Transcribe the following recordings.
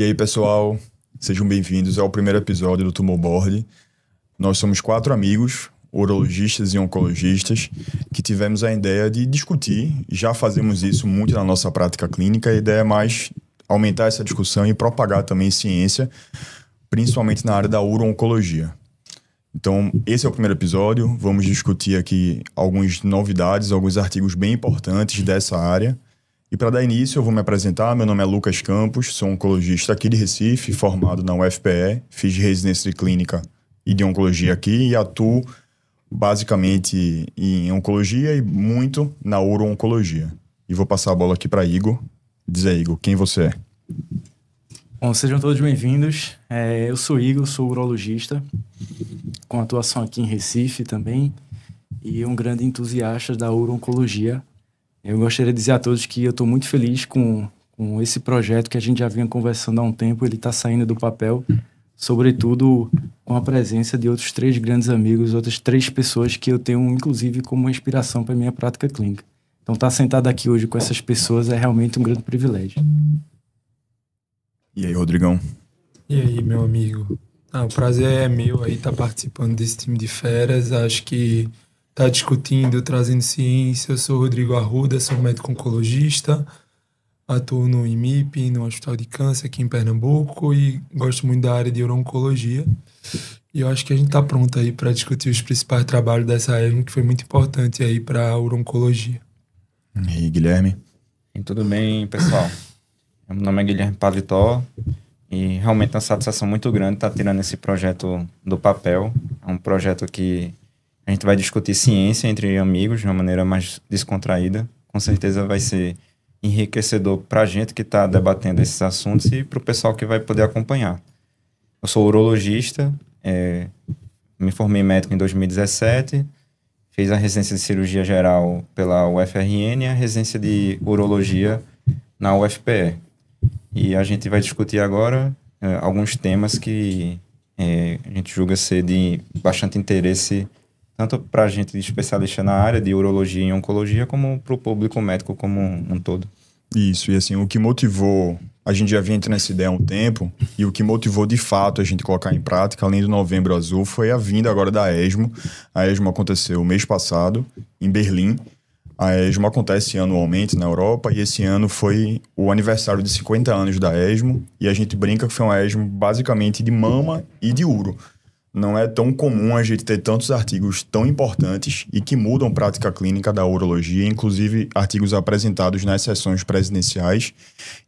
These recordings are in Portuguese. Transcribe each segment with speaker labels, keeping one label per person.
Speaker 1: aí, pessoal? Sejam bem-vindos ao primeiro episódio do Tumor Board. Nós somos 4 amigos, urologistas e oncologistas, que tivemos a ideia de discutir. Já fazemos isso muito na nossa prática clínica. A ideia é mais aumentar essa discussão e propagar também ciência, principalmente na área da uro-oncologia. Então, esse é o primeiro episódio. Vamos discutir aqui algumas novidades, alguns artigos bem importantes dessa área. E para dar início, eu vou me apresentar. Meu nome é Lucas Campos, sou oncologista aqui de Recife, formado na UFPE, fiz residência de clínica e de oncologia aqui e atuo basicamente em oncologia e muito na uro-oncologia. E vou passar a bola aqui para Igor. Diz aí, Igor, quem você é?
Speaker 2: Bom, sejam todos bem-vindos. Eu sou Igor, sou urologista, com atuação aqui em Recife também, e um grande entusiasta da uro-oncologia. Eu gostaria de dizer a todos que eu estou muito feliz com esse projeto que a gente já vinha conversando há um tempo. Ele está saindo do papel, sobretudo com a presença de outros 3 grandes amigos, outras 3 pessoas que eu tenho, inclusive, como inspiração para a minha prática clínica. Então, estar sentado aqui hoje com essas pessoas é realmente um grande privilégio.
Speaker 1: E aí, Rodrigão?
Speaker 3: E aí, meu amigo? O prazer é meu aí estar participando desse time de feras. Acho que tá discutindo, trazendo ciência. Eu sou o Rodrigo Arruda, sou médico oncologista, atuo no IMIP, no Hospital de Câncer aqui em Pernambuco e gosto muito da área de uro-oncologia. E eu acho que a gente tá pronto aí para discutir os principais trabalhos dessa ESMO, que foi muito importante aí para a uro-oncologia.
Speaker 1: E aí, Guilherme?
Speaker 4: E tudo bem, pessoal? Meu nome é Guilherme Pavitó e realmente é uma satisfação muito grande estar tirando esse projeto do papel. É um projeto que a gente vai discutir ciência entre amigos de uma maneira mais descontraída. Com certeza vai ser enriquecedor para a gente que está debatendo esses assuntos e para o pessoal que vai poder acompanhar. Eu sou urologista, me formei médico em 2017, fiz a residência de cirurgia geral pela UFRN e a residência de urologia na UFPE. E a gente vai discutir agora alguns temas que a gente julga ser de bastante interesse tanto para a gente de especialista na área de urologia e oncologia, como para o público médico como um todo.
Speaker 1: Isso, e assim, o que motivou, a gente já vinha nessa ideia há um tempo, e o que motivou de fato a gente colocar em prática, além do Novembro Azul, foi a vinda agora da ESMO. A ESMO aconteceu mês passado, em Berlim. A ESMO acontece anualmente na Europa, e esse ano foi o aniversário de 50 anos da ESMO, e a gente brinca que foi uma ESMO basicamente de mama e de uro. Não é tão comum a gente ter tantos artigos tão importantes e que mudam a prática clínica da urologia, inclusive artigos apresentados nas sessões presidenciais.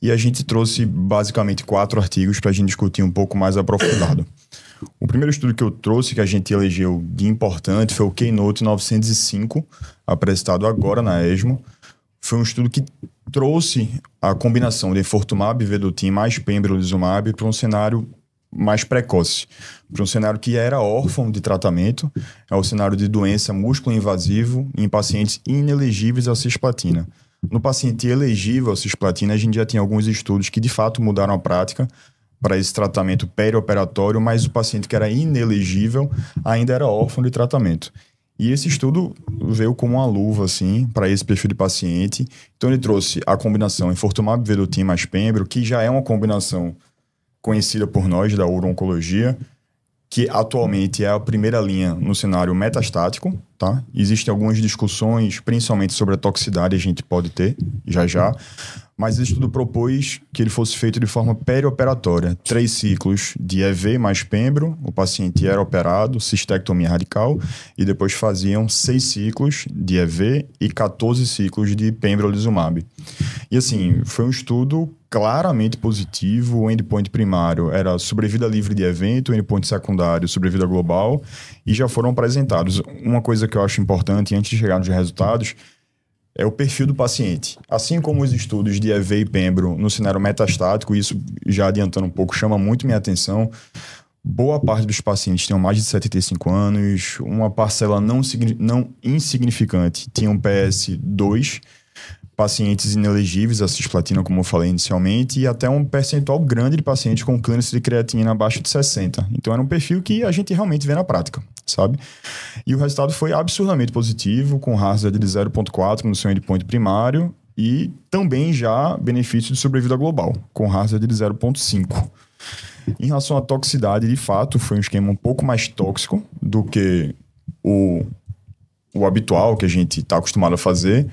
Speaker 1: E a gente trouxe basicamente 4 artigos para a gente discutir um pouco mais aprofundado. O primeiro estudo que eu trouxe, que a gente elegeu de importante, foi o Keynote 905, apresentado agora na ESMO. Foi um estudo que trouxe a combinação de enfortumab vedotin mais pembrolizumab para um cenário mais precoce, para um cenário que era órfão de tratamento, é o cenário de doença músculo-invasivo em pacientes inelegíveis à cisplatina. No paciente elegível à cisplatina, a gente já tinha alguns estudos que de fato mudaram a prática para esse tratamento perioperatório, mas o paciente que era inelegível ainda era órfão de tratamento. E esse estudo veio como uma luva, assim, para esse perfil de paciente. Então ele trouxe a combinação enfortumab vedotin mais pembro, que já é uma combinação conhecida por nós da uro-oncologia, que atualmente é a primeira linha no cenário metastático, tá? Existem algumas discussões, principalmente sobre a toxicidade, a gente pode ter, já, mas esse estudo propôs que ele fosse feito de forma perioperatória. 3 ciclos de EV mais pembro, o paciente era operado, cistectomia radical, e depois faziam 6 ciclos de EV e 14 ciclos de pembrolizumab. E assim, foi um estudo claramente positivo. O endpoint primário era sobrevida livre de evento, o endpoint secundário sobrevida global, e já foram apresentados. Uma coisa que eu acho importante, antes de chegar nos resultados, é o perfil do paciente. Assim como os estudos de EV e pembro no cenário metastático, isso já adiantando um pouco, chama muito minha atenção. Boa parte dos pacientes tinham mais de 75 anos, uma parcela não insignificante tinha um PS2, pacientes inelegíveis à cisplatina, como eu falei inicialmente, e até um percentual grande de pacientes com clearance de creatinina abaixo de 60. Então era um perfil que a gente realmente vê na prática, sabe? E o resultado foi absurdamente positivo, com hazard de 0,4 no seu endpoint primário, e também já benefício de sobrevida global, com hazard de 0,5. Em relação à toxicidade, de fato, foi um esquema um pouco mais tóxico do que o habitual que a gente está acostumado a fazer.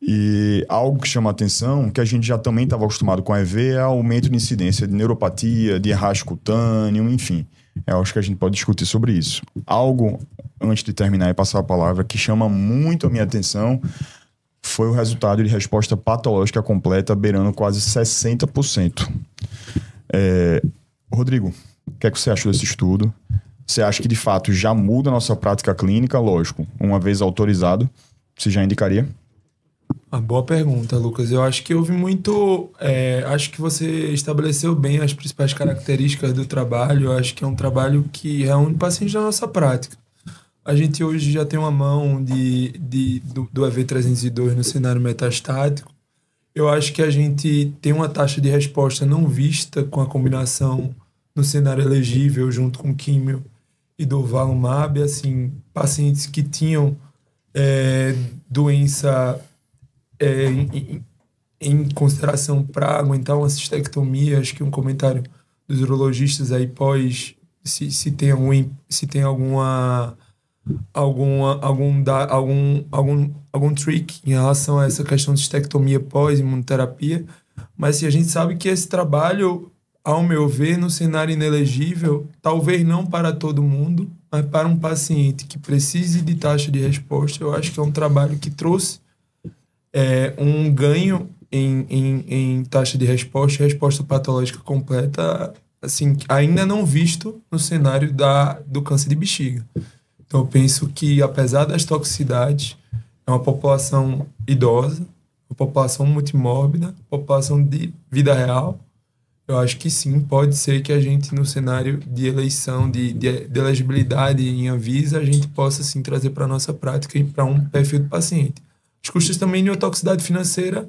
Speaker 1: E algo que chama a atenção, que a gente já também estava acostumado com a EV, é o aumento de incidência de neuropatia, de rasgo cutâneo, enfim. Eu acho que a gente pode discutir sobre isso. Algo, antes de terminar e passar a palavra, que chama muito a minha atenção foi o resultado de resposta patológica completa, beirando quase 60%. Rodrigo, o que é que você achou desse estudo? Você acha que, de fato, já muda a nossa prática clínica? Lógico, uma vez autorizado, você já indicaria?
Speaker 3: Uma boa pergunta, Lucas. Eu acho que houve muito... acho que você estabeleceu bem as principais características do trabalho. Eu acho que é um trabalho que reúne pacientes da nossa prática. A gente hoje já tem uma mão do EV302 no cenário metastático. Eu acho que a gente tem uma taxa de resposta não vista com a combinação no cenário elegível junto com químio e durvalumab. Assim, pacientes que tinham doença em consideração para aguentar uma cistectomia. Acho que um comentário dos urologistas aí pós se tem algum trick em relação a essa questão de cistectomia pós-imunoterapia, mas se a gente sabe que esse trabalho, ao meu ver, no cenário inelegível, talvez não para todo mundo, mas para um paciente que precise de taxa de resposta, eu acho que é um trabalho que trouxe um ganho em taxa de resposta patológica completa, assim, ainda não visto no cenário do câncer de bexiga. Então, eu penso que, apesar das toxicidades, é uma população idosa, uma população multimórbida, população de vida real. Eu acho que sim, pode ser que a gente, no cenário de eleição, de elegibilidade em Anvisa, a gente possa, sim, trazer para a nossa prática e para um perfil do paciente. Os custos também de uma toxicidade financeira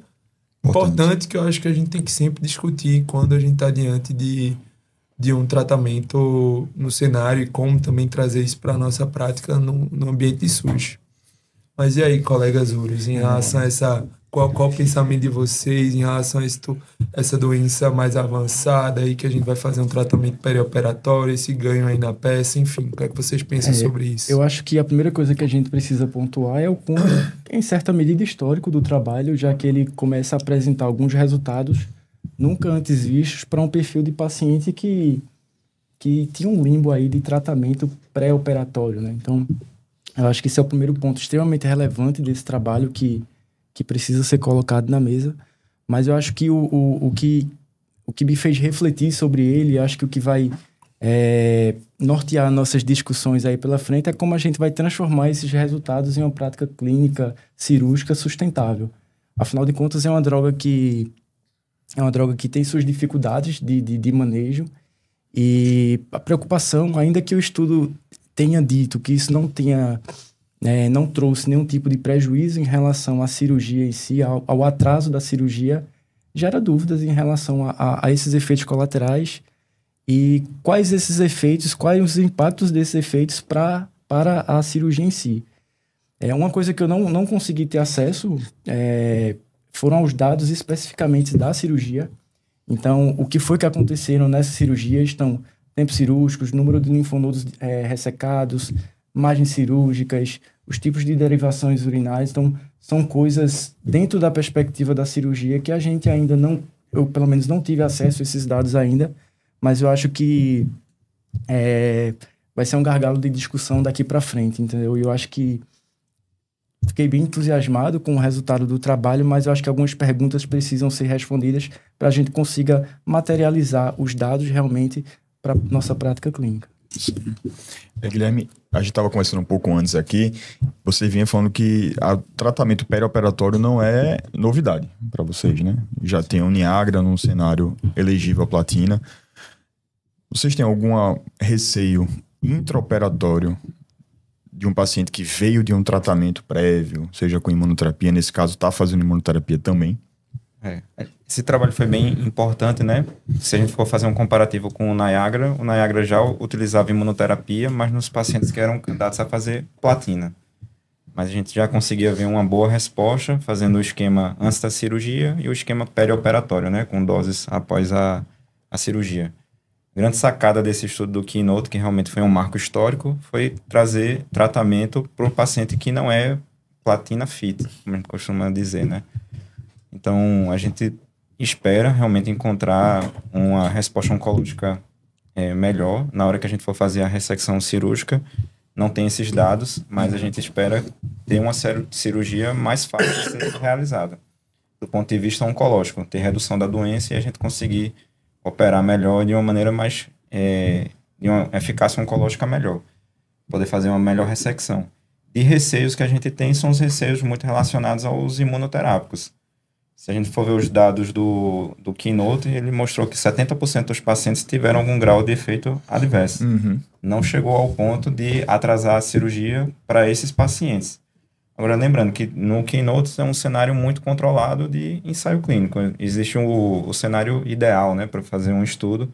Speaker 3: importante, que eu acho que a gente tem que sempre discutir quando a gente está diante de um tratamento no cenário e como também trazer isso para a nossa prática no ambiente de SUS. Mas e aí, colegas Uros, em relação a essa... Qual o pensamento de vocês em relação a essa doença mais avançada aí, que a gente vai fazer um tratamento perioperatório, esse ganho aí na peça, enfim, o que é que vocês pensam sobre isso?
Speaker 2: Eu acho que a primeira coisa que a gente precisa pontuar é o quanto, em certa medida, histórico do trabalho, já que ele começa a apresentar alguns resultados nunca antes vistos para um perfil de paciente que tinha um limbo aí de tratamento pré-operatório, né? Então, eu acho que esse é o primeiro ponto extremamente relevante desse trabalho que precisa ser colocado na mesa. Mas eu acho que o que me fez refletir sobre ele, acho que o que vai nortear nossas discussões aí pela frente é como a gente vai transformar esses resultados em uma prática clínica cirúrgica sustentável. Afinal de contas, é uma droga que tem suas dificuldades de manejo, e a preocupação, ainda que o estudo tenha dito que isso não trouxe nenhum tipo de prejuízo em relação à cirurgia em si, ao atraso da cirurgia, gera dúvidas em relação a esses efeitos colaterais e quais esses efeitos, quais os impactos desses efeitos para a cirurgia em si. Uma coisa que eu não consegui ter acesso foram os dados especificamente da cirurgia. Então, o que foi que aconteceram nessa cirurgia estão tempos cirúrgicos, número de linfonodos ressecados, margens cirúrgicas, os tipos de derivações urinárias. Então, são coisas dentro da perspectiva da cirurgia que a gente ainda eu pelo menos não tive acesso a esses dados ainda, mas eu acho que vai ser um gargalo de discussão daqui para frente, entendeu? E eu acho que fiquei bem entusiasmado com o resultado do trabalho, mas eu acho que algumas perguntas precisam ser respondidas para a gente consiga materializar os dados realmente para nossa prática clínica.
Speaker 1: Sim. Guilherme, a gente estava conversando um pouco antes aqui, você vinha falando que o tratamento perioperatório não é novidade para vocês, né? Já tem o Niagara num cenário elegível à platina. Vocês têm algum receio intraoperatório de um paciente que veio de um tratamento prévio, seja com imunoterapia, nesse caso está fazendo imunoterapia também?
Speaker 4: Esse trabalho foi bem importante, né? Se a gente for fazer um comparativo com o Niagara já utilizava imunoterapia, mas nos pacientes que eram candidatos a fazer platina. mas a gente já conseguia ver uma boa resposta fazendo o esquema antes da cirurgia e o esquema perioperatório, né, com doses após a cirurgia. A grande sacada desse estudo do Keynote, que realmente foi um marco histórico, foi trazer tratamento para o paciente que não é platina fit, como a gente costuma dizer, né? Então, a gente espera realmente encontrar uma resposta oncológica melhor na hora que a gente for fazer a ressecção cirúrgica. Não tem esses dados, mas a gente espera ter uma cirurgia mais fácil de ser realizada. Do ponto de vista oncológico, ter redução da doença e a gente conseguir operar melhor de uma maneira mais... de uma eficácia oncológica melhor. Poder fazer uma melhor ressecção. E receios que a gente tem são os receios muito relacionados aos imunoterápicos. Se a gente for ver os dados do Keynote, ele mostrou que 70% dos pacientes tiveram algum grau de efeito adverso. Não chegou ao ponto de atrasar a cirurgia para esses pacientes. Agora, lembrando que no Keynote é um cenário muito controlado de ensaio clínico. Existe o cenário ideal, né, para fazer um estudo.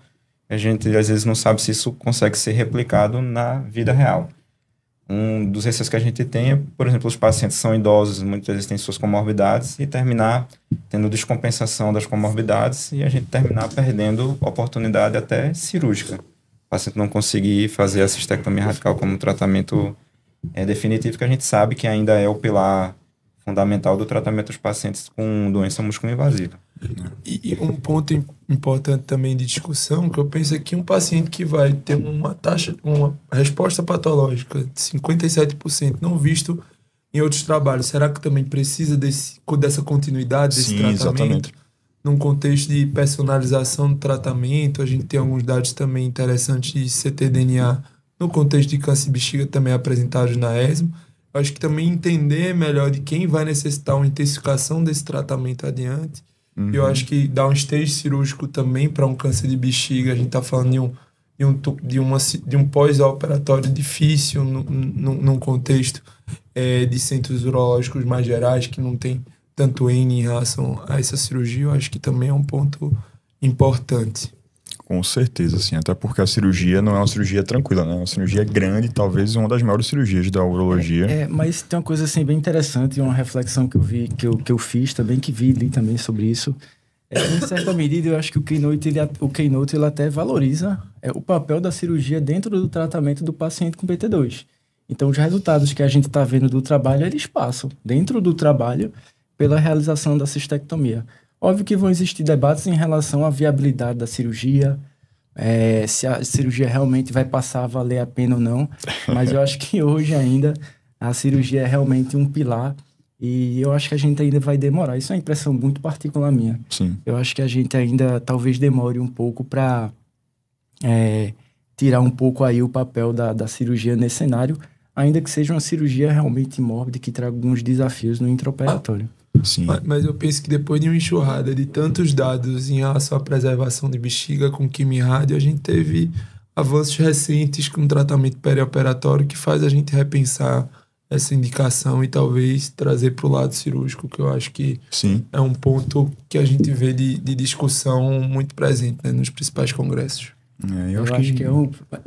Speaker 4: A gente, às vezes, não sabe se isso consegue ser replicado na vida real. Um dos receios que a gente tem é, por exemplo, os pacientes são idosos, muitas vezes têm suas comorbidades, e terminar tendo descompensação das comorbidades e a gente terminar perdendo oportunidade até cirúrgica. O paciente não conseguir fazer a cistectomia radical como tratamento definitivo, que a gente sabe que ainda é o pilar fundamental do tratamento dos pacientes com doença músculo-invasiva.
Speaker 3: E um ponto importante também de discussão, que eu penso é que um paciente que vai ter uma resposta patológica de 57% não visto em outros trabalhos, será que também precisa dessa continuidade desse tratamento?
Speaker 1: Exatamente.
Speaker 3: Num contexto de personalização do tratamento, a gente tem alguns dados também interessantes de ctDNA no contexto de câncer de bexiga também apresentados na ESMO. Eu acho que também entender melhor de quem vai necessitar uma intensificação desse tratamento adiante. Eu acho que dar um stage cirúrgico também para um câncer de bexiga, a gente está falando de um pós-operatório difícil num contexto de centros urológicos mais gerais, que não tem tanto N em relação a essa cirurgia. Eu acho que também é um ponto importante.
Speaker 1: Com certeza, sim. Até porque a cirurgia não é uma cirurgia tranquila, né? É uma cirurgia grande, talvez uma das maiores cirurgias da urologia.
Speaker 2: Mas tem uma coisa assim bem interessante, uma reflexão que eu vi, que eu fiz também, que vi ali também sobre isso. Em certa medida, eu acho que o Keynote ele até valoriza o papel da cirurgia dentro do tratamento do paciente com PT2. Então, os resultados que a gente está vendo do trabalho, eles passam dentro do trabalho pela realização da cistectomia. Óbvio que vão existir debates em relação à viabilidade da cirurgia, se a cirurgia realmente vai passar a valer a pena ou não, mas eu acho que hoje ainda a cirurgia é realmente um pilar e eu acho que a gente ainda vai demorar. Isso é uma impressão muito particular minha.
Speaker 1: Sim.
Speaker 2: Eu acho que a gente ainda talvez demore um pouco para tirar um pouco aí o papel da cirurgia nesse cenário, ainda que seja uma cirurgia realmente mórbida que traga alguns desafios no intraoperatório.
Speaker 1: Sim.
Speaker 3: Mas eu penso que depois de uma enxurrada de tantos dados em relação à preservação de bexiga com quimio-rádio, a gente teve avanços recentes com tratamento perioperatório que faz a gente repensar essa indicação e talvez trazer para o lado cirúrgico, que eu acho que
Speaker 1: Sim.
Speaker 3: é um ponto que a gente vê de discussão muito presente, né, nos principais congressos.
Speaker 2: Eu acho que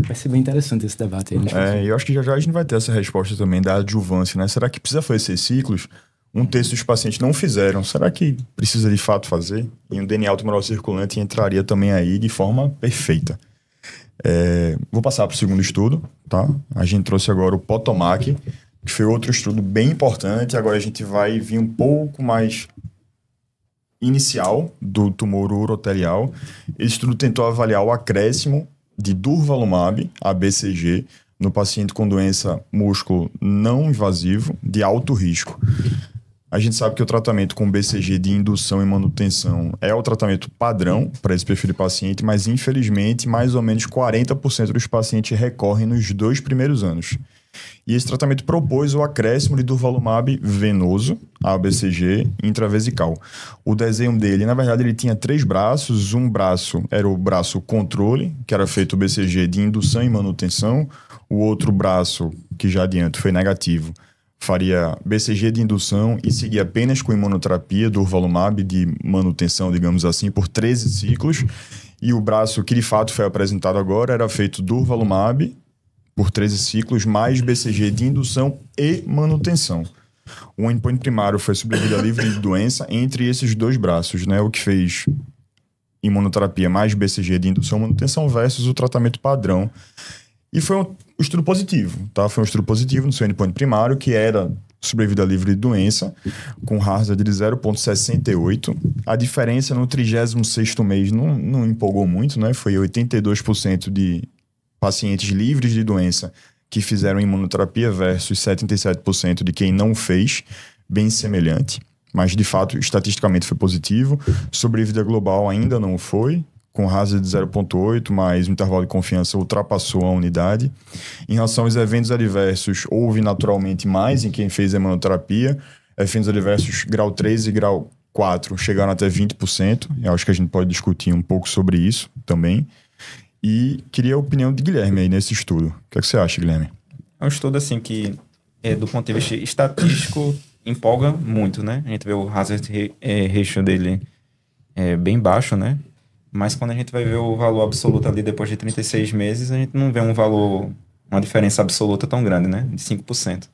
Speaker 2: vai ser bem interessante esse debate aí.
Speaker 1: Eu acho que já a gente vai ter essa resposta também da adjuvância, né? Será que precisa fazer esses ciclos? Um terço dos pacientes não fizeram. Será que precisa de fato fazer? E um DNA tumoral circulante entraria também aí de forma perfeita. Vou passar para o segundo estudo, tá? A gente trouxe agora o POTOMAC, que foi outro estudo bem importante. Agora a gente vai vir um pouco mais inicial do tumor urotelial. Esse estudo tentou avaliar o acréscimo de durvalumab, ABCG, no paciente com doença músculo não invasivo de alto risco. A gente sabe que o tratamento com BCG de indução e manutenção é o tratamento padrão para esse perfil de paciente, mas infelizmente mais ou menos 40% dos pacientes recorrem nos 2 primeiros anos. E esse tratamento propôs o acréscimo de durvalumab venoso, ABCG, intravesical. O desenho dele, na verdade, ele tinha 3 braços. Um braço era o braço controle, que era feito o BCG de indução e manutenção. O outro braço, que já adianto, foi negativo, faria BCG de indução e seguia apenas com imunoterapia, durvalumab de manutenção, digamos assim, por 13 ciclos. E o braço que de fato foi apresentado agora era feito durvalumab por 13 ciclos, mais BCG de indução e manutenção. O endpoint primário foi sobrevida livre de doença entre esses dois braços, né? O que fez imunoterapia mais BCG de indução e manutenção versus o tratamento padrão. E foi um estudo positivo, tá? Foi um estudo positivo no seu endpoint primário, que era sobrevida livre de doença, com hazard de 0,68. A diferença no 36º mês não empolgou muito, né? Foi 82% de pacientes livres de doença que fizeram imunoterapia versus 77% de quem não fez, bem semelhante. Mas, de fato, estatisticamente foi positivo. Sobrevida global ainda não foi, com hazard de 0,8, mas o intervalo de confiança ultrapassou a unidade. Em relação aos eventos adversos, houve naturalmente mais em quem fez a imunoterapia. Eventos adversos grau 3 e grau 4 chegaram até 20%. Eu acho que a gente pode discutir um pouco sobre isso também. E queria a opinião de Guilherme aí nesse estudo. O que é que você acha, Guilherme?
Speaker 4: É um estudo assim que, do ponto de vista estatístico, empolga muito, né? A gente vê o hazard ratio dele bem baixo, né? Mas quando a gente vai ver o valor absoluto ali depois de 36 meses, a gente não vê uma diferença absoluta tão grande, né? De 5%.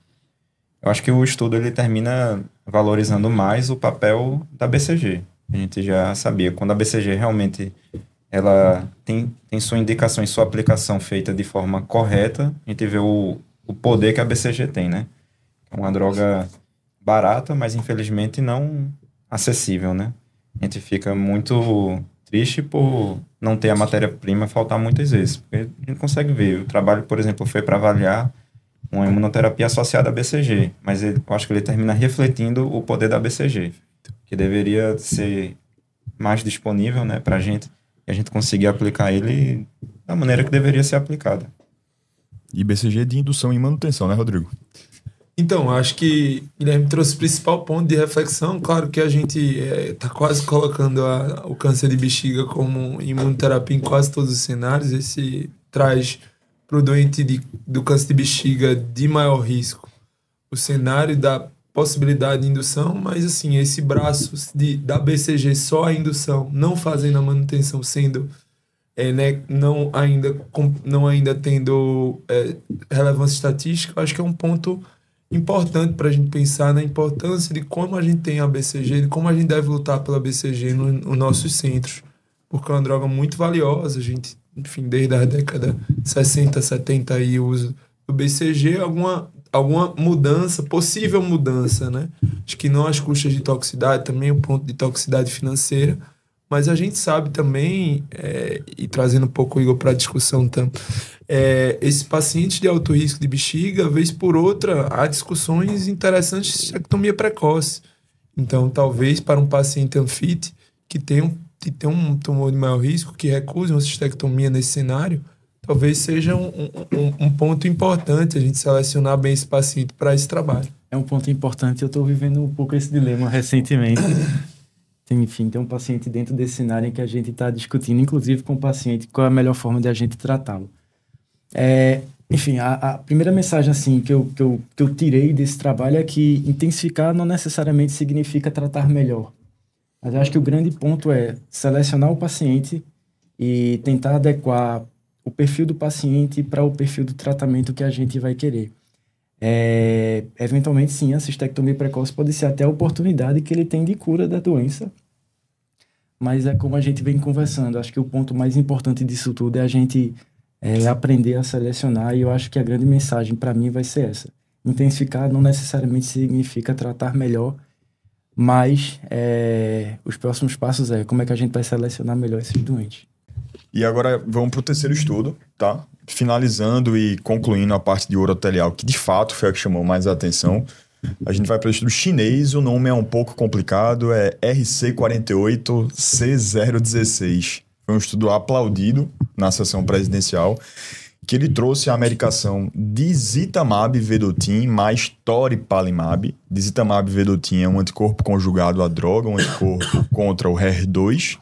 Speaker 4: Eu acho que o estudo ele termina valorizando mais o papel da BCG. A gente já sabia, quando a BCG realmente ela tem sua indicação e sua aplicação feita de forma correta, a gente vê o poder que a BCG tem, né? É uma droga barata, mas infelizmente não acessível, né? A gente fica muito triste por não ter a matéria-prima faltar muitas vezes, porque a gente consegue ver. O trabalho, por exemplo, foi para avaliar uma imunoterapia associada à BCG, mas eu acho que ele termina refletindo o poder da BCG, que deveria ser mais disponível, né, para a gente, e a gente conseguir aplicar ele da maneira que deveria ser aplicada.
Speaker 1: E BCG de indução e manutenção, né, Rodrigo?
Speaker 3: Então, acho que Guilherme trouxe o principal ponto de reflexão. Claro que a gente está quase colocando o câncer de bexiga como imunoterapia em quase todos os cenários. Esse traz para o doente do câncer de bexiga de maior risco o cenário da possibilidade de indução, mas assim, esse braço da BCG só a indução, não fazendo a manutenção, sendo não ainda tendo relevância estatística, acho que é um ponto importante para a gente pensar na importância de como a gente tem a BCG, de como a gente deve lutar pela BCG nos nossos centros, porque é uma droga muito valiosa. A gente, enfim, desde a década 60, 70 aí o uso do BCG, alguma mudança, possível mudança, né? Acho que não às custas de toxicidade, também o ponto de toxicidade financeira, mas a gente sabe também, e trazendo um pouco o Igor para a discussão também, esses pacientes de alto risco de bexiga, vez por outra, há discussões interessantes de cistectomia precoce. Então, talvez para um paciente unfit que tem um tumor de maior risco, que recuse uma cistectomia nesse cenário, talvez seja um ponto importante a gente selecionar bem esse paciente para esse trabalho.
Speaker 2: É um ponto importante. Eu estou vivendo um pouco esse dilema recentemente. Tem um paciente dentro desse cenário em que a gente está discutindo, inclusive com o paciente, qual é a melhor forma de a gente tratá-lo. Enfim, a primeira mensagem assim, que eu tirei desse trabalho é que intensificar não necessariamente significa tratar melhor. Mas eu acho que o grande ponto é selecionar o paciente e tentar adequar o perfil do paciente para o perfil do tratamento que a gente vai querer. Eventualmente, sim, a cistectomia precoce pode ser até a oportunidade que ele tem de cura da doença, mas é como a gente vem conversando. Acho que o ponto mais importante disso tudo é a gente aprender a selecionar, e eu acho que a grande mensagem para mim vai ser essa. Intensificar não necessariamente significa tratar melhor, mas os próximos passos como é que a gente vai selecionar melhor esses doentes.
Speaker 1: E agora vamos para o terceiro estudo, tá? Finalizando e concluindo a parte de urotelial, que de fato foi a que chamou mais a atenção. A gente vai para o estudo chinês, o nome é um pouco complicado, é RC48C016. Foi um estudo aplaudido na sessão presidencial, que ele trouxe a medicação Dizitamab vedotin mais toripalimab. Dizitamab vedotin é um anticorpo conjugado à droga, um anticorpo contra o HER2,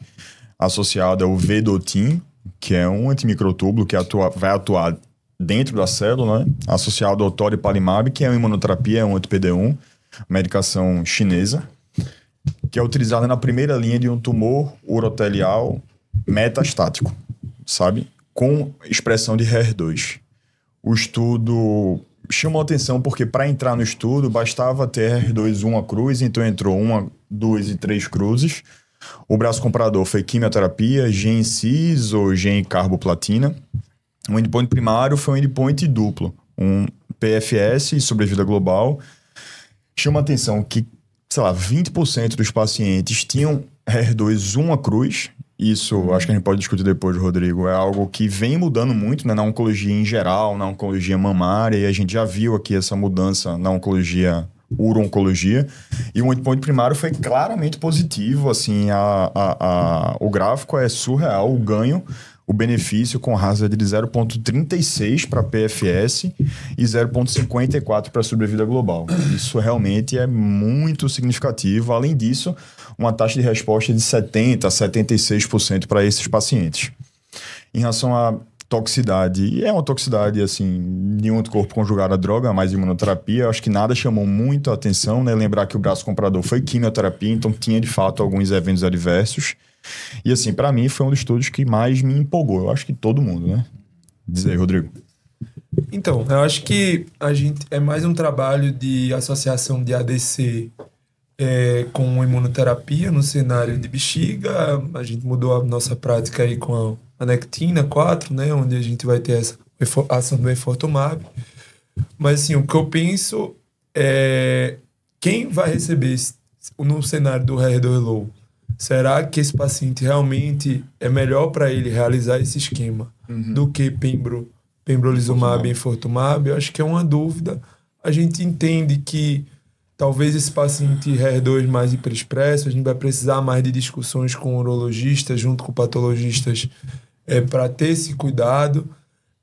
Speaker 1: associado ao vedotin, que é um antimicrotúbulo que vai atuar dentro da célula, né? Associado ao toripalimab, que é uma imunoterapia, é um anti-PD-1, medicação chinesa, que é utilizada na primeira linha de um tumor urotelial metastático, sabe? Com expressão de HER2. o estudo chamou atenção porque para entrar no estudo bastava ter R2 uma cruz, então entrou 1, 2 e 3 cruzes. O braço comprador foi quimioterapia, GEM-CIS ou GEM-carboplatina. O endpoint primário foi um endpoint duplo, um PFS e sobrevida global. Chama atenção que, sei lá, 20% dos pacientes tinham R2 uma cruz. Isso, acho que a gente pode discutir depois, Rodrigo. É algo que vem mudando muito, né, na oncologia em geral, na oncologia mamária, e a gente já viu aqui essa mudança na oncologia, uro-oncologia. E o endpoint primário foi claramente positivo, assim, o gráfico é surreal, o ganho, o benefício com hazard de 0,36 para PFS e 0,54 para sobrevida global. Isso realmente é muito significativo. Além disso, uma taxa de resposta de 70% a 76% para esses pacientes. Em relação à toxicidade, é uma toxicidade assim, de um anticorpo conjugado à droga, mais imunoterapia, acho que nada chamou muito a atenção, né? Lembrar que o braço comprador foi quimioterapia, então tinha de fato alguns eventos adversos. E assim, para mim foi um dos estudos que mais me empolgou. Eu acho que todo mundo, né? Diz aí, Rodrigo.
Speaker 3: Então, eu acho que a gente é mais um trabalho de associação de ADC com imunoterapia no cenário de bexiga. A gente mudou a nossa prática aí com a Nectina 4, né? Onde a gente vai ter essa ação do enfortumab. Mas assim, o que eu penso é quem vai receber no cenário do HER2 low. Será que esse paciente realmente é melhor para ele realizar esse esquema do que pembrolizumab e enfortumab? Eu acho que é uma dúvida. A gente entende que talvez esse paciente HER2 mais hiperexpresso, a gente vai precisar mais de discussões com urologistas, junto com patologistas, para ter esse cuidado.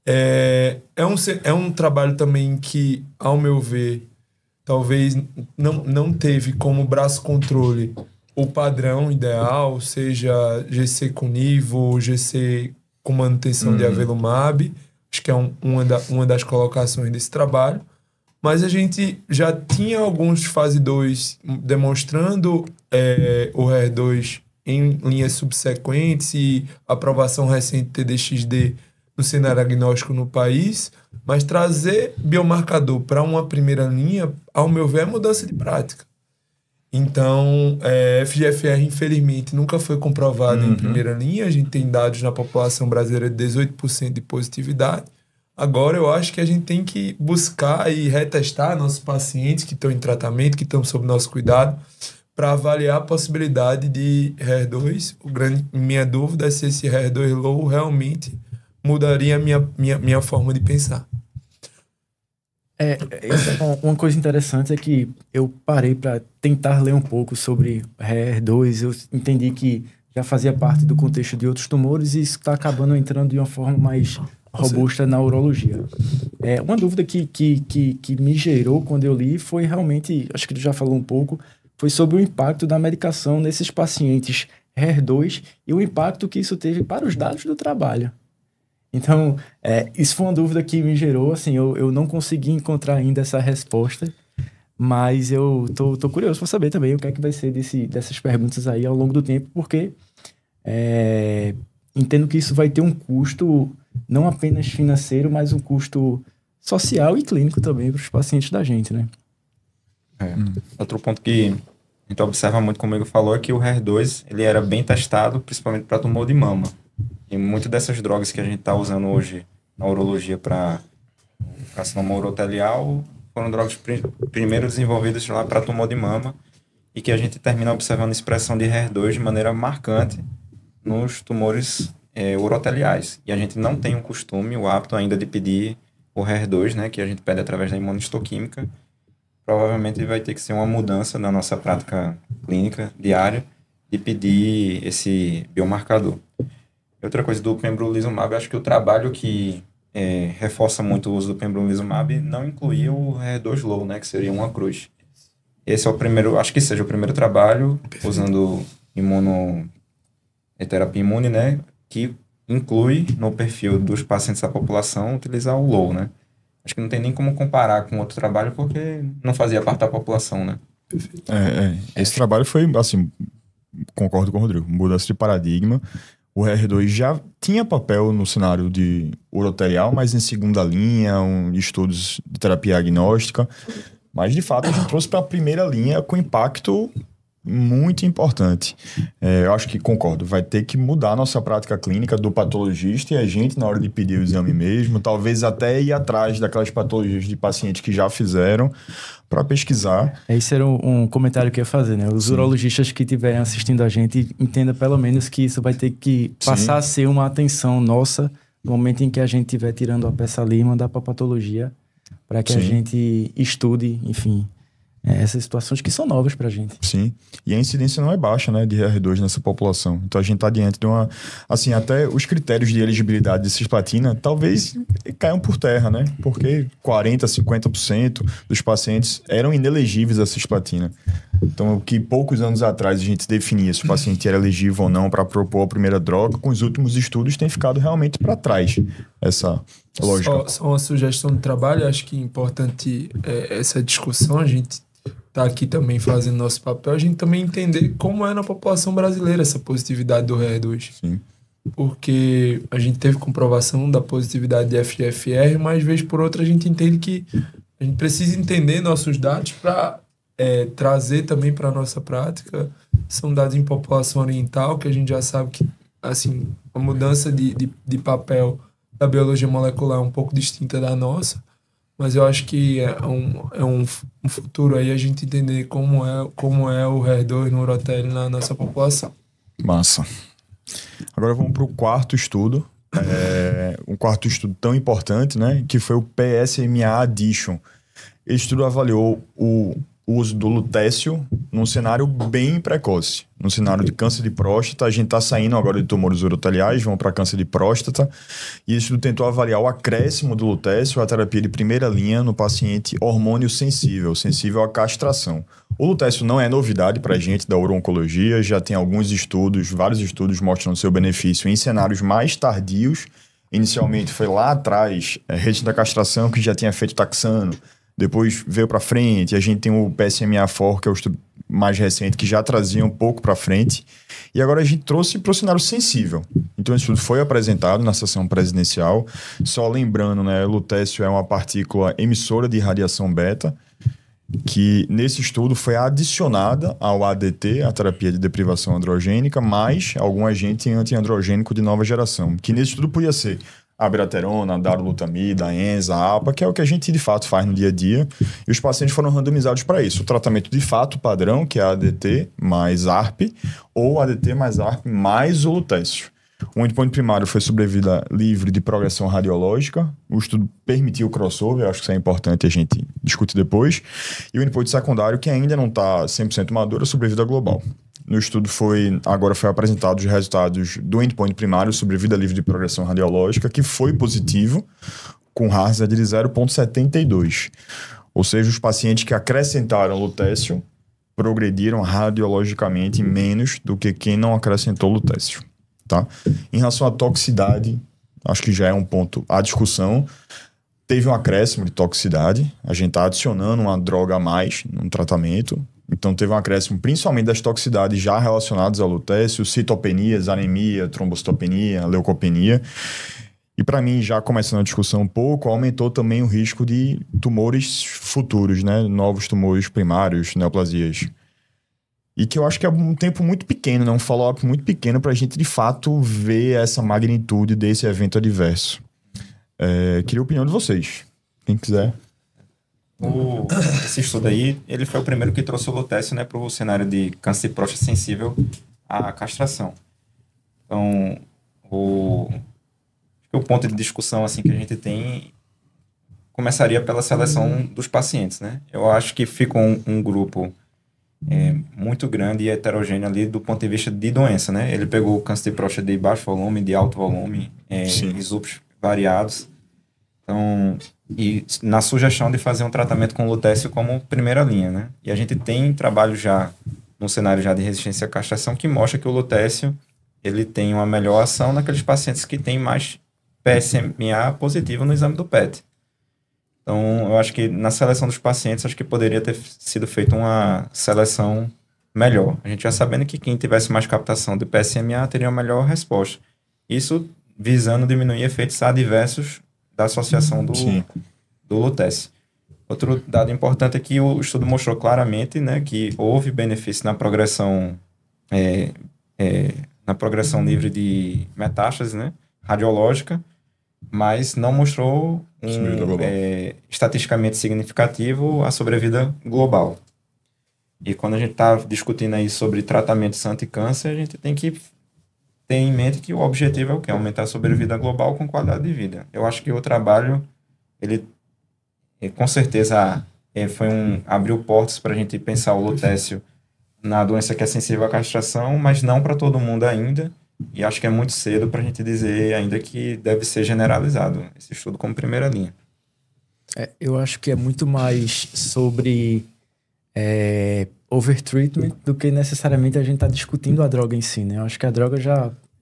Speaker 3: É um trabalho também que, ao meu ver, talvez não teve como braço controle o padrão ideal, seja GC com nivo, GC com manutenção de avelumab. Acho que é uma das colocações desse trabalho. Mas a gente já tinha alguns fase 2 demonstrando o HER2 em linhas subsequentes e aprovação recente TDXD no cenário agnóstico no país, mas trazer biomarcador para uma primeira linha, ao meu ver, é mudança de prática. Então, FGFR, infelizmente, nunca foi comprovado em primeira linha. A gente tem dados na população brasileira de 18% de positividade. Agora, eu acho que a gente tem que buscar e retestar nossos pacientes que estão em tratamento, que estão sob nosso cuidado, para avaliar a possibilidade de HER2. Minha dúvida é se esse HER2 low realmente mudaria a minha forma de pensar.
Speaker 2: Uma coisa interessante é que eu parei para tentar ler um pouco sobre HER2. Eu entendi que já fazia parte do contexto de outros tumores e isso está acabando entrando de uma forma mais robusta na urologia. Uma dúvida que me gerou quando eu li foi realmente, acho que tu já falou um pouco, foi sobre o impacto da medicação nesses pacientes HER2 e o impacto que isso teve para os dados do trabalho. Então, isso foi uma dúvida que me gerou, assim, eu não consegui encontrar ainda essa resposta, mas eu tô curioso para saber também o que é que vai ser dessas perguntas aí ao longo do tempo, porque entendo que isso vai ter um custo não apenas financeiro, mas um custo social e clínico também para os pacientes da gente, né?
Speaker 4: Outro ponto que a gente observa muito, como o Igor falou, é que o HER2 ele era bem testado, principalmente para tumor de mama. E muitas dessas drogas que a gente está usando hoje na urologia para carcinoma urotelial foram drogas primeiro desenvolvidas lá para tumor de mama e que a gente termina observando expressão de HER2 de maneira marcante nos tumores uroteliais. E a gente não tem um costume, o hábito ainda de pedir o HER2, né, que a gente pede através da imunistoquímica. Provavelmente vai ter que ser uma mudança na nossa prática clínica diária de pedir esse biomarcador. Outra coisa do pembrolizumab, acho que o trabalho que reforça muito o uso do pembrolizumab não incluía o HER2 low, né, que seria uma cruz. Esse é o primeiro, acho que seja o primeiro trabalho usando terapia imune, né, que inclui no perfil dos pacientes da população utilizar o low, né. Acho que não tem nem como comparar com outro trabalho porque não fazia parte da população, né.
Speaker 1: Esse trabalho foi, assim, concordo com o Rodrigo, mudança de paradigma. O R2 já tinha papel no cenário de urotelial, mas em segunda linha, estudos de terapia agnóstica. Mas, de fato, a gente trouxe para a primeira linha com impacto muito importante. Eu acho que concordo, vai ter que mudar a nossa prática clínica do patologista e a gente, na hora de pedir o exame mesmo, talvez até ir atrás daquelas patologias de pacientes que já fizeram para pesquisar.
Speaker 2: Esse era um comentário que eu ia fazer, né? Os urologistas que estiverem assistindo a gente, entenda pelo menos que isso vai ter que passar a ser uma atenção nossa no momento em que a gente estiver tirando a peça ali e mandar para a patologia, para que a gente estude, enfim, essas situações que são novas pra gente.
Speaker 1: Sim, e a incidência não é baixa, né, de R2 nessa população. Então a gente tá diante de uma... Assim, até os critérios de elegibilidade de cisplatina talvez caiam por terra, né? Porque 40%, 50% dos pacientes eram inelegíveis à cisplatina. Então, o que poucos anos atrás a gente definia se o paciente era elegível ou não para propor a primeira droga, com os últimos estudos tem ficado realmente para trás essa lógica.
Speaker 3: Só uma sugestão de trabalho, acho que é importante essa discussão, a gente tá aqui também fazendo nosso papel, a gente também entender como é na população brasileira essa positividade do HER2.
Speaker 1: Sim.
Speaker 3: Porque a gente teve comprovação da positividade de FGFR, mas vez por outra a gente entende que a gente precisa entender nossos dados para trazer também para a nossa prática. São dados em população oriental, que a gente já sabe que assim, a mudança de papel da biologia molecular é um pouco distinta da nossa. Mas eu acho que é um futuro aí a gente entender como é o HER2 no urotélio na nossa população.
Speaker 1: Massa. Agora vamos para o quarto estudo. Um quarto estudo tão importante, né? Que foi o PSMA Addition. Esse estudo avaliou o uso do lutécio num cenário bem precoce. No cenário de câncer de próstata, a gente está saindo agora de tumores uroteliais, vão para câncer de próstata, e esse estudo tentou avaliar o acréscimo do lutécio, a terapia de primeira linha no paciente hormônio sensível à castração. O lutécio não é novidade para a gente da uro-oncologia, já tem alguns estudos, vários estudos mostrando seu benefício em cenários mais tardios. Inicialmente foi lá atrás, rede da castração que já tinha feito taxano, depois veio para frente, a gente tem o PSMA4, que é o estudo mais recente, que já trazia um pouco para frente, e agora a gente trouxe para o cenário sensível. Então esse estudo foi apresentado na sessão presidencial, só lembrando, né, o lutécio é uma partícula emissora de radiação beta, que nesse estudo foi adicionada ao ADT, a terapia de deprivação androgênica, mais algum agente antiandrogênico de nova geração, que nesse estudo podia ser a abiraterona, a darolutamida, a enza, a APA, que é o que a gente de fato faz no dia a dia, e os pacientes foram randomizados para isso. O tratamento de fato padrão, que é a ADT mais ARP, ou ADT mais ARP mais o lutécio. O endpoint primário foi sobrevida livre de progressão radiológica. O estudo permitiu o crossover, acho que isso é importante, a gente discute depois. E o endpoint secundário, que ainda não está 100% maduro, é sobrevida global. No estudo agora foi apresentado os resultados do endpoint primário sobre vida livre de progressão radiológica, que foi positivo, com hazard de 0,72. Ou seja, os pacientes que acrescentaram lutécio progrediram radiologicamente menos do que quem não acrescentou lutécio. Tá? Em relação à toxicidade, acho que já é um ponto à discussão. Teve um acréscimo de toxicidade, a gente está adicionando uma droga a mais no tratamento. Então, teve um acréscimo principalmente das toxicidades já relacionadas ao lutécio, citopenias, anemia, trombocitopenia, leucopenia. E, para mim, já começando a discussão um pouco, aumentou também o risco de tumores futuros, né? Novos tumores primários, neoplasias. E que eu acho que é um tempo muito pequeno, né? Um follow-up muito pequeno para a gente, de fato, ver essa magnitude desse evento adverso. Queria a opinião de vocês. Quem quiser...
Speaker 4: Esse estudo aí, ele foi o primeiro que trouxe o lutécio, né, para o cenário de câncer de próstata sensível à castração. Então, o ponto de discussão assim, que a gente tem começaria pela seleção dos pacientes, né? Eu acho que fica um grupo muito grande e heterogêneo ali do ponto de vista de doença, né? Ele pegou o câncer de próstata de baixo volume, de alto volume, isopos variados. Então, e na sugestão de fazer um tratamento com lutécio como primeira linha, né? E a gente tem trabalho já no cenário já de resistência à castração que mostra que o lutécio ele tem uma melhor ação naqueles pacientes que têm mais PSMA positivo no exame do PET. Então, eu acho que na seleção dos pacientes, acho que poderia ter sido feita uma seleção melhor. A gente já sabendo que quem tivesse mais captação de PSMA teria uma melhor resposta. Isso visando diminuir efeitos adversos da associação do Lutece. Outro dado importante é que o estudo mostrou claramente, né, que houve benefício na progressão livre de metástase, né, radiológica, mas não mostrou estatisticamente significativo a sobrevida global. E quando a gente está discutindo aí sobre tratamentos anti-câncer, a gente tem que ter em mente que o objetivo é o quê? Aumentar a sobrevida global com qualidade de vida. Eu acho que o trabalho, ele com certeza abriu portas para a gente pensar o lutécio na doença que é sensível à castração, mas não para todo mundo ainda. E acho que é muito cedo para a gente dizer ainda que deve ser generalizado esse estudo como primeira linha.
Speaker 2: Eu acho que é muito mais sobre overtreatment do que necessariamente a gente está discutindo a droga em si, né? Eu acho que a droga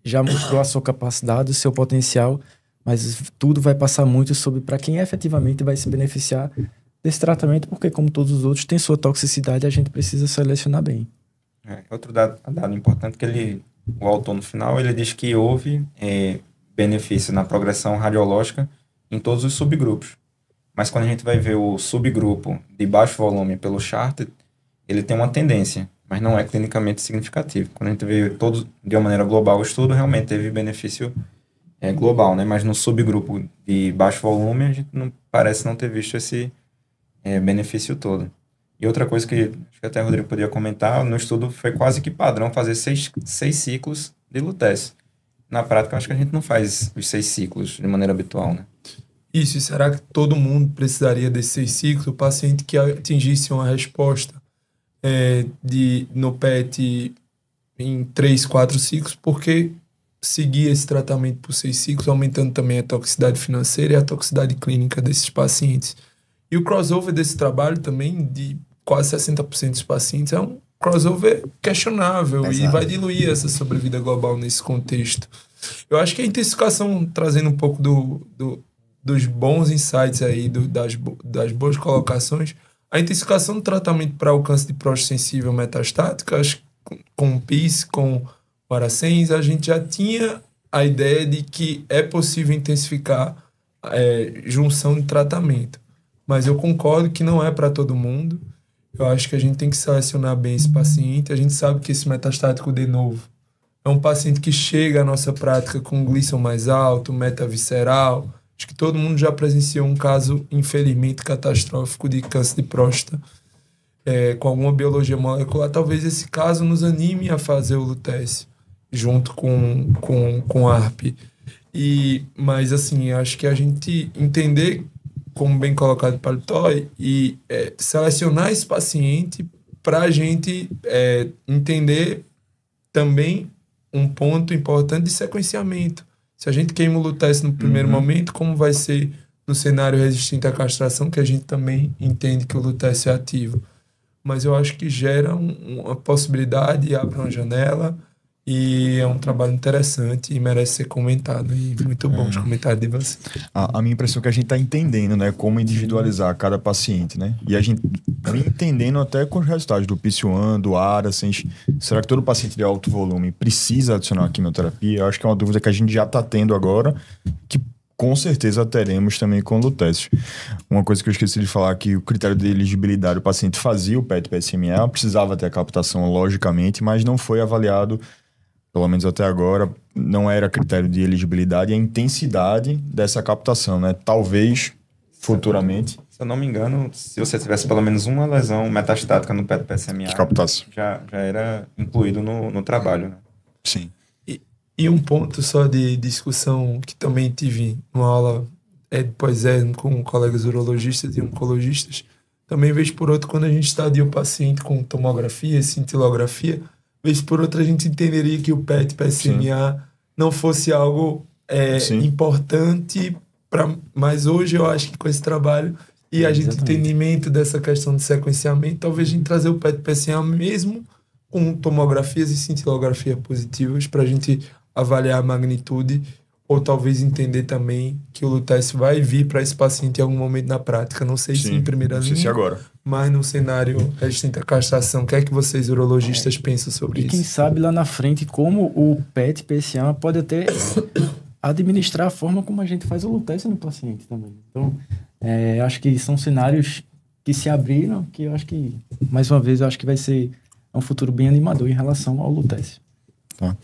Speaker 2: já mostrou a sua capacidade, o seu potencial, mas tudo vai passar muito sobre para quem efetivamente vai se beneficiar desse tratamento, porque como todos os outros tem sua toxicidade, a gente precisa selecionar bem.
Speaker 4: Outro dado importante que o autor no final, ele diz que houve benefício na progressão radiológica em todos os subgrupos. Mas quando a gente vai ver o subgrupo de baixo volume pelo chart, ele tem uma tendência, mas não é clinicamente significativo. Quando a gente vê todo de uma maneira global o estudo, realmente teve benefício global, né? Mas no subgrupo de baixo volume, a gente parece não ter visto esse benefício todo. E outra coisa que acho que até o Rodrigo podia comentar, no estudo foi quase que padrão fazer 6 ciclos de lutécio. Na prática, acho que a gente não faz os 6 ciclos de maneira habitual, né?
Speaker 3: Isso, e será que todo mundo precisaria desses 6 ciclos? O paciente que atingisse uma resposta no PET em 3, 4 ciclos, porque seguir esse tratamento por 6 ciclos, aumentando também a toxicidade financeira e a toxicidade clínica desses pacientes. E o crossover desse trabalho também, de quase 60% dos pacientes, é um crossover questionável. Exato. E vai diluir essa sobrevida global nesse contexto. Eu acho que a intensificação, trazendo um pouco dos bons insights aí, das boas colocações, a intensificação do tratamento para o câncer de próstata sensível metastático, acho que com o PIS, com o Aracens, a gente já tinha a ideia de que é possível intensificar junção de tratamento. Mas eu concordo que não é para todo mundo. Eu acho que a gente tem que selecionar bem esse paciente. A gente sabe que esse metastático de novo é um paciente que chega à nossa prática com Gleason mais alto, metavisceral. Acho que todo mundo já presenciou um caso, infelizmente, catastrófico de câncer de próstata com alguma biologia molecular. Talvez esse caso nos anime a fazer o lutécio junto com ARP. Mas, assim, acho que a gente entender, como bem colocado para o Toy, e selecionar esse paciente para a gente entender também um ponto importante de sequenciamento. Se a gente queima o lutécio no primeiro momento, como vai ser no cenário resistente à castração, que a gente também entende que o lutécio é ativo. Mas eu acho que gera uma possibilidade, abre uma janela, e é um trabalho interessante e merece ser comentado. E muito bom os comentários de você.
Speaker 1: A minha impressão é que a gente está entendendo, né, como individualizar cada paciente, né? E a gente vem entendendo até com os resultados do PIS-1, do Aracens. Será que todo paciente de alto volume precisa adicionar a quimioterapia? Eu acho que é uma dúvida que a gente já está tendo agora, que com certeza teremos também com o lutécio. Uma coisa que eu esqueci de falar, que o critério de elegibilidade, o paciente fazia o PET-PSMA, precisava ter a captação logicamente, mas não foi avaliado, pelo menos até agora, não era critério de elegibilidade a intensidade dessa captação, né? Talvez, futuramente...
Speaker 4: Se eu não me engano, se você tivesse pelo menos uma lesão metastática no PET-PSMA, já era incluído no trabalho, né?
Speaker 1: Sim.
Speaker 3: E um ponto só de discussão que também tive numa aula com colegas urologistas e oncologistas, também vez por outra, quando a gente estadia o paciente com tomografia, cintilografia, vez por outra a gente entenderia que o PET-PSMA não fosse algo importante, mas hoje eu acho que com esse trabalho e a gente entendimento dessa questão de sequenciamento, talvez a gente trazer o PET-PSMA mesmo com tomografias e cintilografia positivas para a gente avaliar a magnitude ou talvez entender também que o Lutece vai vir para esse paciente em algum momento na prática. Não sei se em primeira linha,
Speaker 1: se agora.
Speaker 3: mas no cenário resistente à castração. O que é que vocês, urologistas, pensam sobre
Speaker 2: E
Speaker 3: isso?
Speaker 2: quem sabe lá na frente como o PET, PSA, pode até administrar a forma como a gente faz o Lutece no paciente também. Então, acho que são cenários que se abriram, que eu acho que, mais uma vez, eu acho que vai ser um futuro bem animador em relação ao Lutece.
Speaker 1: Tá.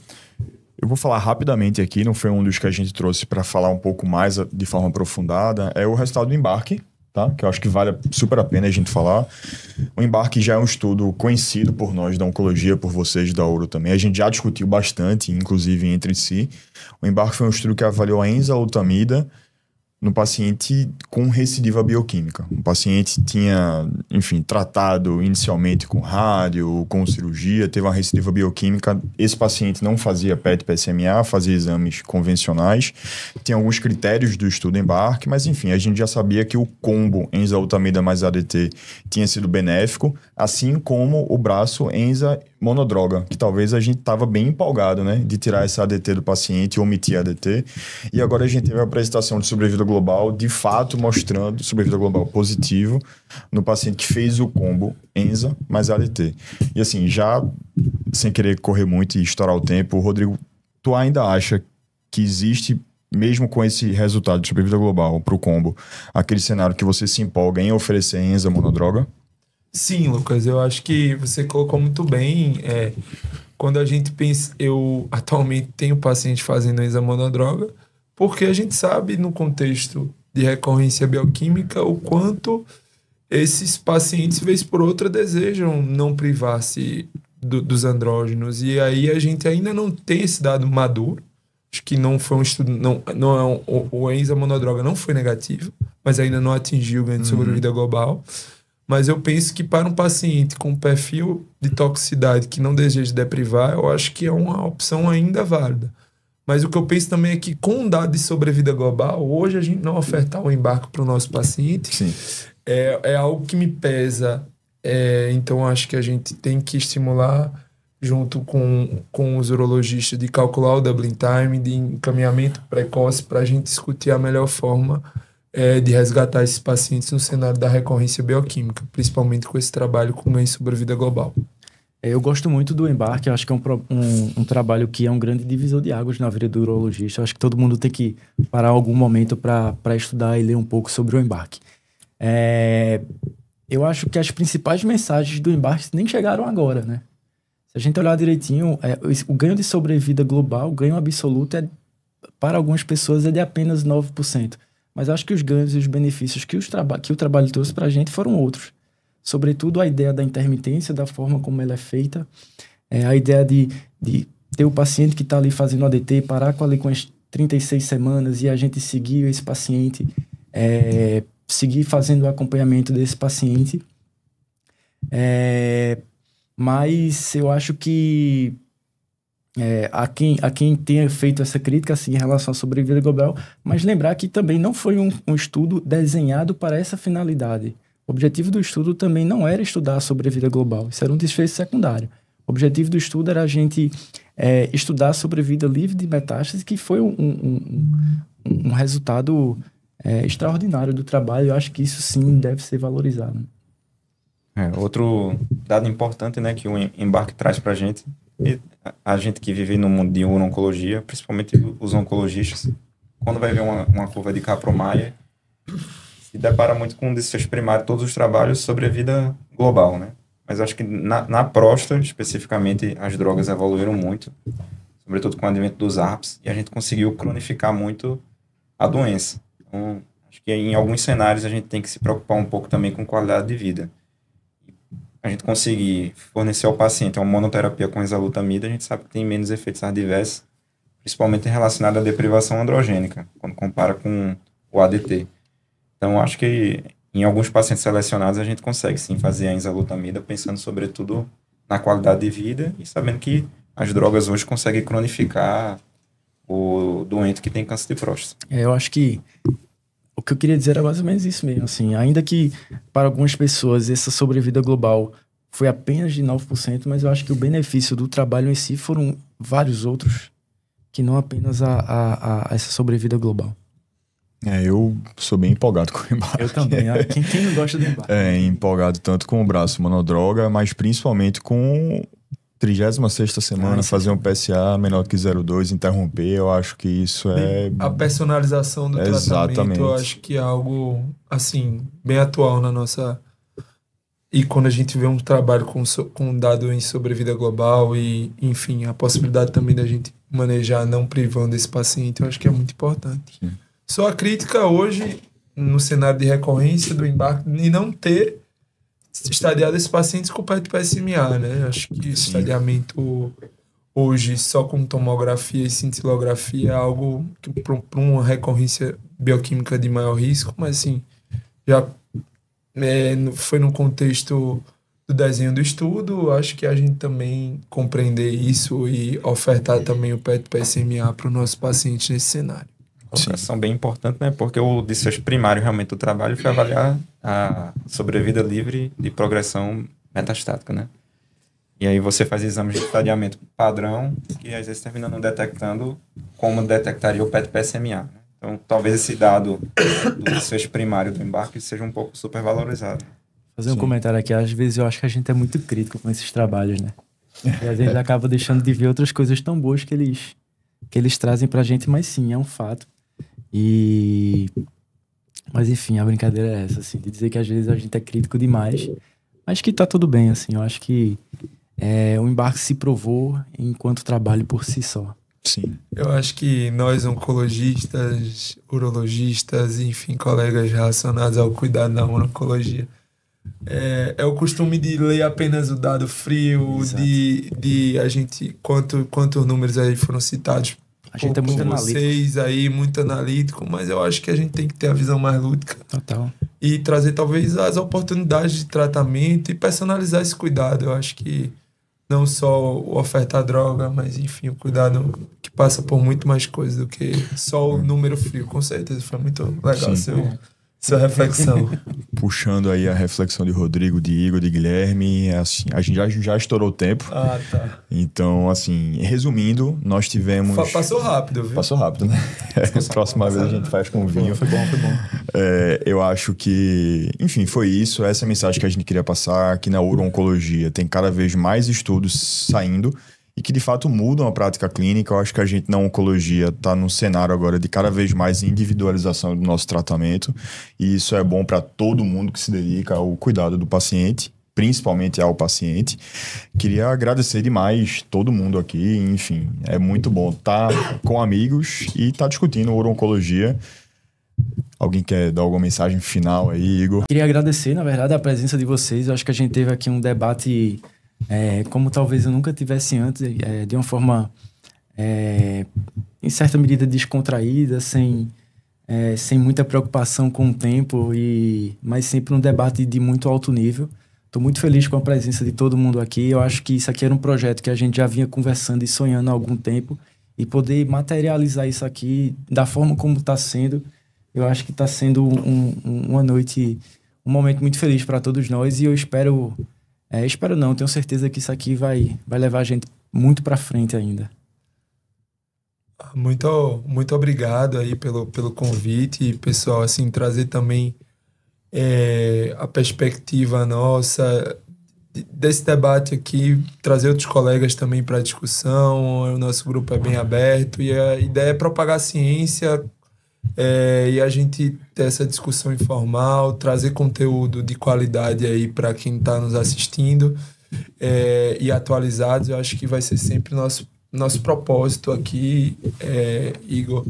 Speaker 1: Eu vou falar rapidamente aqui, não foi um dos que a gente trouxe para falar um pouco mais de forma aprofundada, é o resultado do embarque, tá? Que eu acho que vale super a pena a gente falar. O embarque já é um estudo conhecido por nós da oncologia, por vocês da Ouro também. A gente já discutiu bastante, inclusive entre si. O embarque foi um estudo que avaliou a enzalutamida no paciente com recidiva bioquímica. O paciente tinha, enfim, tratado inicialmente com rádio, com cirurgia, teve uma recidiva bioquímica. Esse paciente não fazia PET-PSMA, fazia exames convencionais. Tem alguns critérios do estudo embarque, mas enfim, a gente já sabia que o combo enzalutamida mais ADT tinha sido benéfico, assim como o braço enza monodroga, que talvez a gente estava bem empolgado, né, de tirar essa ADT do paciente e omitir a ADT. E agora a gente teve a apresentação de sobrevida global, de fato mostrando sobrevida global positivo no paciente que fez o combo enza mais ADT. E assim, já sem querer correr muito e estourar o tempo, Rodrigo, tu ainda acha que existe, mesmo com esse resultado de sobrevida global para o combo, aquele cenário que você se empolga em oferecer enza monodroga?
Speaker 3: Sim, Lucas, eu acho que você colocou muito bem. Quando a gente pensa, eu atualmente tenho paciente fazendo enza monodroga, porque a gente sabe no contexto de recorrência bioquímica o quanto esses pacientes, vez por outra, desejam não privar-se dos andrógenos. E aí a gente ainda não tem esse dado maduro. Acho que não foi um estudo, o enza monodroga não foi negativo, mas ainda não atingiu o ganho de sobrevida global. Mas eu penso que para um paciente com perfil de toxicidade que não deseja deprivar, eu acho que é uma opção ainda válida. Mas o que eu penso também é que com um dado de sobrevida global, hoje a gente não ofertar o embarque para o nosso paciente é algo que me pesa. Então acho que a gente tem que estimular, junto com os urologistas, de calcular o doubling time, de encaminhamento precoce, para a gente discutir a melhor forma de resgatar esses pacientes no cenário da recorrência bioquímica, principalmente com esse trabalho com ganho de sobrevida global.
Speaker 2: Eu gosto muito do embarque, eu acho que é um trabalho que é um grande divisor de águas na vida do urologista. Eu acho que todo mundo tem que parar algum momento para estudar e ler um pouco sobre o embarque. Eu acho que as principais mensagens do embarque nem chegaram agora, né? Se a gente olhar direitinho, o ganho de sobrevida global, o ganho absoluto, para algumas pessoas é de apenas 9%. Mas acho que os ganhos e os benefícios que o trabalho trouxe para a gente foram outros. Sobretudo a ideia da intermitência, da forma como ela é feita, a ideia de ter o paciente que está ali fazendo ADT, parar com as 36 semanas e a gente seguir esse paciente, seguir fazendo o acompanhamento desse paciente. Mas eu acho que a quem tenha feito essa crítica assim, em relação à sobrevida global, mas lembrar que também não foi um estudo desenhado para essa finalidade. O objetivo do estudo também não era estudar a sobrevida global, isso era um desfecho secundário. O objetivo do estudo era a gente estudar a sobrevida livre de metástase, que foi um resultado extraordinário do trabalho. Eu acho que isso sim deve ser valorizado.
Speaker 4: Outro dado importante, né, que o embarque traz para a gente que vive no mundo de uro-oncologia, principalmente os oncologistas, quando vai ver uma curva de Kaplan-Meier, se depara muito com o desfecho primário de todos os trabalhos sobre a vida global, né? Mas acho que na próstata, especificamente, as drogas evoluíram muito, sobretudo com o advento dos ARPs, e a gente conseguiu cronificar muito a doença. Então, acho que em alguns cenários a gente tem que se preocupar um pouco também com qualidade de vida. A gente conseguir fornecer ao paciente uma monoterapia com enzalutamida, a gente sabe que tem menos efeitos adversos, principalmente relacionados à deprivação androgênica, quando compara com o ADT. Então, acho que em alguns pacientes selecionados a gente consegue sim fazer a enzalutamida, pensando sobretudo na qualidade de vida e sabendo que as drogas hoje conseguem cronificar o doente que tem câncer de próstata.
Speaker 2: Eu acho que o que eu queria dizer era mais ou menos isso mesmo. Assim, ainda que para algumas pessoas essa sobrevida global foi apenas de 9%, mas eu acho que o benefício do trabalho em si foram vários outros que não apenas a essa sobrevida global.
Speaker 1: Eu sou bem empolgado com o embarque.
Speaker 2: Eu também. Quem não gosta do embarque?
Speaker 1: Empolgado tanto com o braço monodroga, mas principalmente com 36ª semana, fazer um PSA menor que 0,2, interromper, eu acho que isso é...
Speaker 3: A personalização do tratamento, eu acho que é algo, assim, bem atual na nossa... E quando a gente vê um trabalho com dado em sobrevida global e, enfim, a possibilidade também da gente manejar não privando esse paciente, eu acho que é muito importante.
Speaker 1: Sim.
Speaker 3: Só a crítica hoje, no cenário de recorrência do embarque, de não ter estadiado esses pacientes com PET-PSMA, né? Acho que o estadiamento hoje só com tomografia e cintilografia é algo que para uma recorrência bioquímica de maior risco, mas assim, já foi no contexto do desenho do estudo, acho que a gente também compreender isso e ofertar também o PET-PSMA para o nosso paciente nesse cenário.
Speaker 4: São bem importante, né? Porque o desfecho primário realmente do trabalho foi avaliar a sobrevida livre de progressão metastática, né? E aí você faz exames de estadiamento padrão que às vezes termina não detectando como detectaria o PET-PSMA, né? Então, talvez esse dado do desfecho primário do embarque seja um pouco supervalorizado.
Speaker 2: Fazer um comentário aqui. Às vezes eu acho que a gente é muito crítico com esses trabalhos, né? E às vezes acaba deixando de ver outras coisas tão boas que eles trazem pra gente, mas sim, é um fato. Mas enfim, a brincadeira é essa, assim, de dizer que às vezes a gente é crítico demais, mas que tá tudo bem, assim. Eu acho que o embarque se provou enquanto trabalho por si só.
Speaker 1: Sim.
Speaker 3: Eu acho que nós, oncologistas, urologistas, enfim, colegas relacionados ao cuidado da oncologia, é o costume de ler apenas o dado frio, de a gente, quantos números aí foram citados.
Speaker 2: A gente é muito analítico.
Speaker 3: Vocês aí, muito analítico, mas eu acho que a gente tem que ter a visão mais lúdica.
Speaker 2: Total.
Speaker 3: E trazer talvez as oportunidades de tratamento e personalizar esse cuidado. Eu acho que não só o ofertar droga, mas enfim, o cuidado que passa por muito mais coisas do que só o número frio. Com certeza, foi muito legal sua reflexão.
Speaker 1: Puxando aí a reflexão de Rodrigo, de Igor, de Guilherme, assim, a gente já estourou o tempo.
Speaker 3: Ah, tá.
Speaker 1: Então, assim, resumindo, nós tivemos...
Speaker 3: Passou rápido, viu?
Speaker 1: Passou rápido, né? Próxima vez a gente faz com vinho.
Speaker 2: Foi bom.
Speaker 1: Eu acho que, enfim, foi isso. Essa é a mensagem que a gente queria passar. Aqui na uro-oncologia tem cada vez mais estudos saindo e que de fato mudam a prática clínica. Eu acho que a gente na oncologia está num cenário agora de cada vez mais individualização do nosso tratamento, e isso é bom para todo mundo que se dedica ao cuidado do paciente, principalmente ao paciente. Queria agradecer demais todo mundo aqui, enfim, é muito bom estar com amigos e estar discutindo uro-oncologia. Alguém quer dar alguma mensagem final aí, Igor?
Speaker 2: Queria agradecer, na verdade, a presença de vocês. Eu acho que a gente teve aqui um debate... como talvez eu nunca tivesse antes, de uma forma, em certa medida, descontraída, sem muita preocupação com o tempo, mas sempre um debate de muito alto nível. Estou muito feliz com a presença de todo mundo aqui. Eu acho que isso aqui era um projeto que a gente já vinha conversando e sonhando há algum tempo, e poder materializar isso aqui da forma como está sendo, eu acho que está sendo uma noite, um momento muito feliz para todos nós, e eu espero não, tenho certeza que isso aqui vai levar a gente muito para frente ainda.
Speaker 3: Muito, muito obrigado aí pelo convite, pessoal, assim, trazer também a perspectiva nossa desse debate aqui, trazer outros colegas também para a discussão. O nosso grupo é bem aberto e a ideia é propagar a ciência, e a gente ter essa discussão informal, trazer conteúdo de qualidade aí para quem está nos assistindo, e atualizados. Eu acho que vai ser sempre nosso propósito aqui, Igor,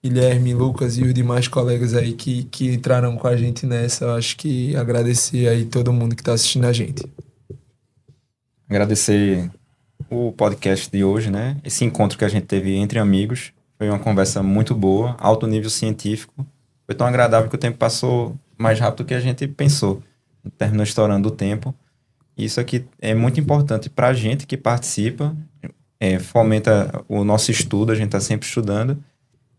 Speaker 3: Guilherme, Lucas e os demais colegas aí que entraram com a gente nessa. Eu acho que agradecer aí todo mundo que está assistindo a gente.
Speaker 4: Agradecer o podcast de hoje, né? Esse encontro que a gente teve entre amigos. Foi uma conversa muito boa, alto nível científico. Foi tão agradável que o tempo passou mais rápido do que a gente pensou. Terminou estourando o tempo. E isso aqui é muito importante para a gente que participa, fomenta o nosso estudo, a gente está sempre estudando.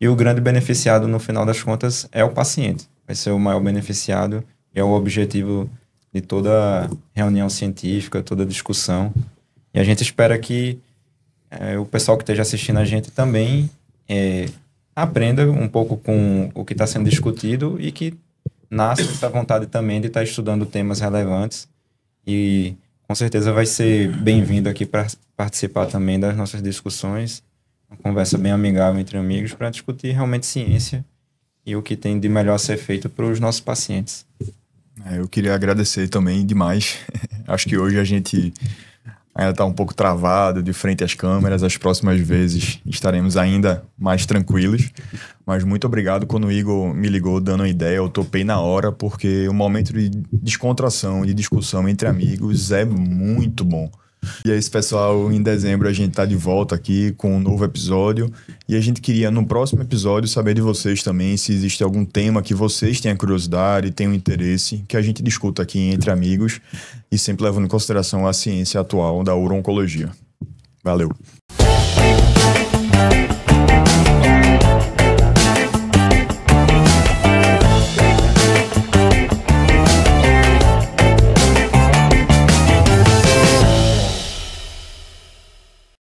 Speaker 4: E o grande beneficiado, no final das contas, é o paciente. Vai ser o maior beneficiado, é o objetivo de toda reunião científica, toda discussão. E a gente espera que o pessoal que esteja assistindo a gente também aprenda um pouco com o que está sendo discutido e que nasce essa vontade também de estar estudando temas relevantes. E com certeza vai ser bem-vindo aqui para participar também das nossas discussões. Uma conversa bem amigável entre amigos para discutir realmente ciência e o que tem de melhor a ser feito para os nossos pacientes.
Speaker 1: Eu queria agradecer também demais. Acho que hoje a gente ainda está um pouco travado de frente às câmeras. As próximas vezes estaremos ainda mais tranquilos. Mas muito obrigado. Quando o Igor me ligou dando uma ideia, eu topei na hora, porque o momento de descontração, de discussão entre amigos é muito bom. E é isso, pessoal. Em dezembro a gente tá de volta aqui com um novo episódio. E a gente queria, no próximo episódio, saber de vocês também se existe algum tema que vocês tenham curiosidade, tenham interesse, que a gente discuta aqui entre amigos e sempre levando em consideração a ciência atual da uro-oncologia. Valeu!